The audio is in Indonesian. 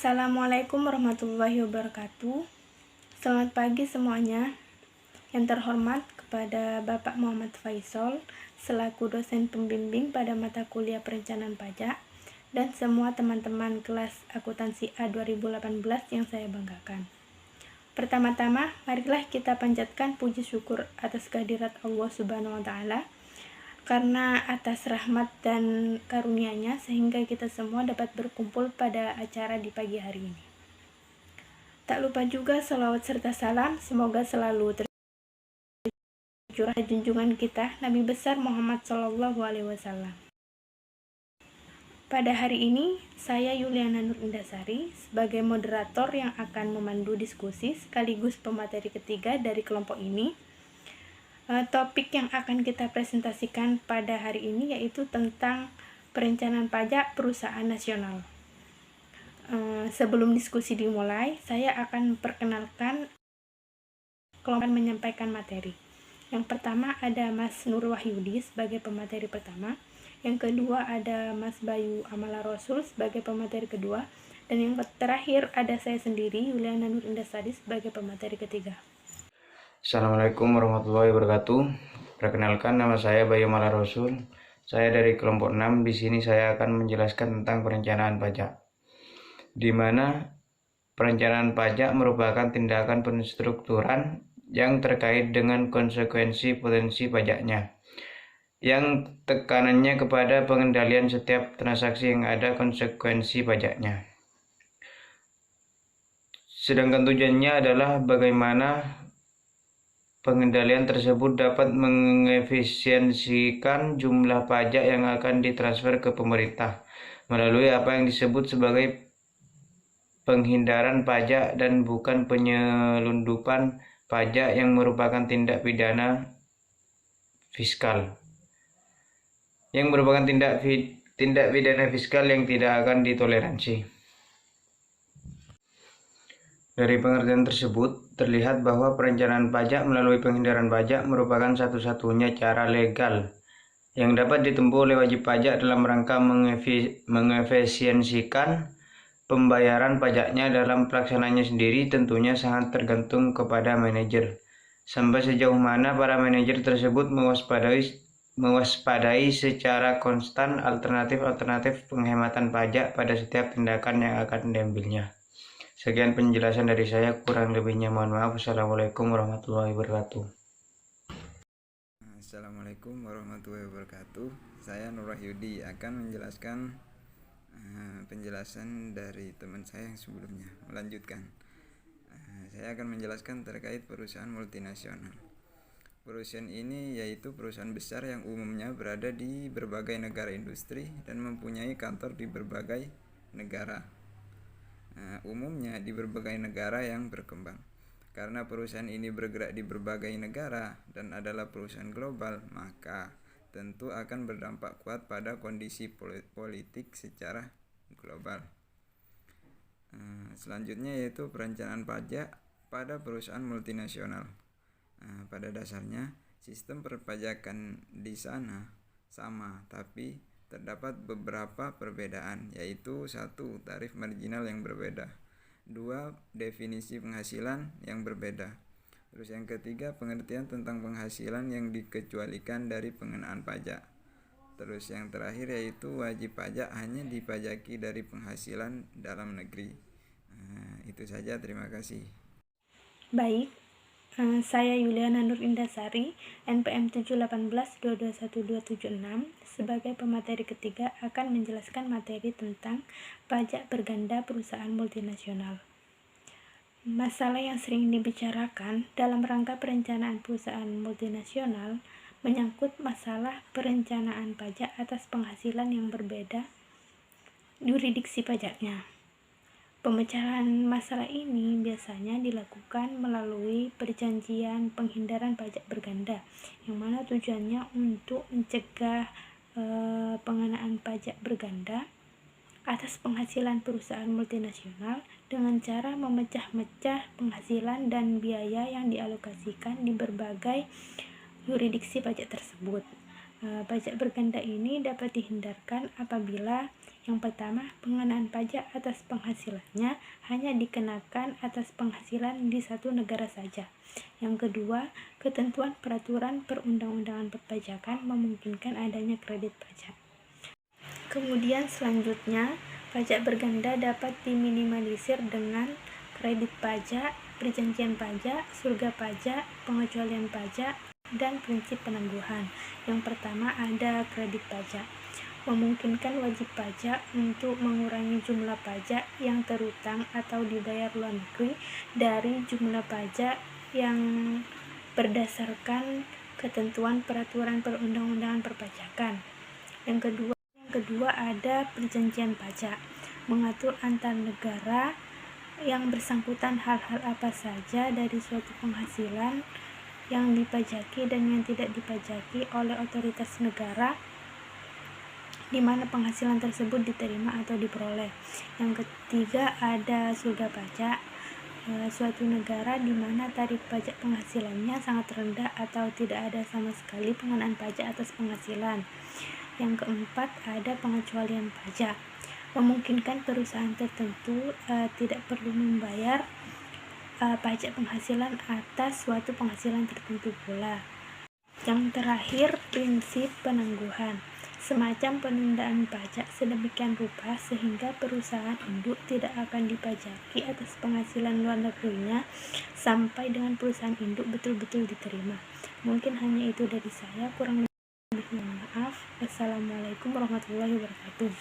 Assalamualaikum warahmatullahi wabarakatuh. Selamat pagi semuanya. Yang terhormat kepada Bapak Muhammad Faisal selaku dosen pembimbing pada mata kuliah perencanaan pajak dan semua teman-teman kelas akuntansi A 2018 yang saya banggakan. Pertama-tama, marilah kita panjatkan puji syukur atas kehadirat Allah Subhanahu wa taala karena atas rahmat dan karunia-Nya sehingga kita semua dapat berkumpul pada acara di pagi hari ini. Tak lupa juga salawat serta salam semoga selalu tercurah junjungan kita Nabi besar Muhammad SAW. Pada hari ini, saya Yuliana Nur Indasari sebagai moderator yang akan memandu diskusi sekaligus pemateri ketiga dari kelompok ini. Topik yang akan kita presentasikan pada hari ini yaitu tentang perencanaan pajak perusahaan nasional. Sebelum diskusi dimulai, saya akan perkenalkan kelompok menyampaikan materi. Yang pertama ada Mas Nur Wahyudi sebagai pemateri pertama, yang kedua ada Mas Bayu Amala Rasul sebagai pemateri kedua, dan yang terakhir ada saya sendiri Yuliana Nur Indasari sebagai pemateri ketiga. Assalamualaikum warahmatullahi wabarakatuh. Perkenalkan, nama saya Bayu Amala Rasul. Saya dari kelompok 6. Di sini saya akan menjelaskan tentang perencanaan pajak, di mana perencanaan pajak merupakan tindakan penstrukturan yang terkait dengan konsekuensi potensi pajaknya, yang tekanannya kepada pengendalian setiap transaksi yang ada konsekuensi pajaknya. Sedangkan tujuannya adalah bagaimana pengendalian tersebut dapat mengefisiensikan jumlah pajak yang akan ditransfer ke pemerintah melalui apa yang disebut sebagai penghindaran pajak dan bukan penyelundupan pajak yang merupakan tindak pidana fiskal. Yang merupakan tindak pidana fiskal yang tidak akan ditoleransi. Dari pengertian tersebut, terlihat bahwa perencanaan pajak melalui penghindaran pajak merupakan satu-satunya cara legal yang dapat ditempuh oleh wajib pajak dalam rangka mengefisiensikan pembayaran pajaknya. Dalam pelaksananya sendiri tentunya sangat tergantung kepada manajer, sampai sejauh mana para manajer tersebut mewaspadai secara konstan alternatif penghematan pajak pada setiap tindakan yang akan diambilnya. Sekian penjelasan dari saya, kurang lebihnya mohon maaf. Assalamualaikum warahmatullahi wabarakatuh. Assalamualaikum warahmatullahi wabarakatuh. Saya Nur Wahyudi akan menjelaskan penjelasan dari teman saya yang sebelumnya. Melanjutkan, saya akan menjelaskan terkait perusahaan multinasional. Perusahaan ini yaitu perusahaan besar yang umumnya berada di berbagai negara industri dan mempunyai kantor di berbagai negara. Umumnya di berbagai negara yang berkembang. Karena perusahaan ini bergerak di berbagai negara dan adalah perusahaan global, maka tentu akan berdampak kuat pada kondisi politik secara global. Selanjutnya yaitu perencanaan pajak pada perusahaan multinasional. Pada dasarnya sistem perpajakan di sana sama, tapi terdapat beberapa perbedaan, yaitu 1. Tarif marginal yang berbeda, 2. Definisi penghasilan yang berbeda, terus yang ketiga pengertian tentang penghasilan yang dikecualikan dari pengenaan pajak, terus yang terakhir yaitu wajib pajak hanya dipajaki dari penghasilan dalam negeri. Itu saja, terima kasih. Baik, saya Yuliana Nur Indasari, NPM 718221276, sebagai pemateri ketiga akan menjelaskan materi tentang pajak berganda perusahaan multinasional. Masalah yang sering dibicarakan dalam rangka perencanaan perusahaan multinasional menyangkut masalah perencanaan pajak atas penghasilan yang berbeda yurisdiksi pajaknya. Pemecahan masalah ini biasanya dilakukan melalui perjanjian penghindaran pajak berganda, yang mana tujuannya untuk mencegah pengenaan pajak berganda atas penghasilan perusahaan multinasional dengan cara memecah-mecah penghasilan dan biaya yang dialokasikan di berbagai yurisdiksi pajak tersebut. Pajak berganda ini dapat dihindarkan apabila Yang pertama, pengenaan pajak atas penghasilannya hanya dikenakan atas penghasilan di satu negara saja. Yang kedua, ketentuan peraturan perundang-undangan perpajakan memungkinkan adanya kredit pajak. Kemudian selanjutnya, pajak berganda dapat diminimalisir dengan kredit pajak, perjanjian pajak, surga pajak, pengecualian pajak, dan prinsip penangguhan. Yang pertama ada kredit pajak. Memungkinkan wajib pajak untuk mengurangi jumlah pajak yang terutang atau dibayar luar negeri dari jumlah pajak yang berdasarkan ketentuan peraturan perundang-undangan perpajakan. Yang kedua ada perjanjian pajak, mengatur antar negara yang bersangkutan hal-hal apa saja dari suatu penghasilan yang dipajaki dan yang tidak dipajaki oleh otoritas negara di mana penghasilan tersebut diterima atau diperoleh. Yang ketiga ada surga pajak, suatu negara di mana tarif pajak penghasilannya sangat rendah atau tidak ada sama sekali pengenaan pajak atas penghasilan. Yang keempat ada pengecualian pajak, memungkinkan perusahaan tertentu tidak perlu membayar pajak penghasilan atas suatu penghasilan tertentu pula. Yang terakhir, prinsip penangguhan, semacam penundaan pajak sedemikian rupa sehingga perusahaan induk tidak akan dipajaki atas penghasilan luar negerinya sampai dengan perusahaan induk betul-betul diterima. Mungkin hanya itu dari saya, kurang lebih mohon maaf. Wassalamualaikum warahmatullahi wabarakatuh.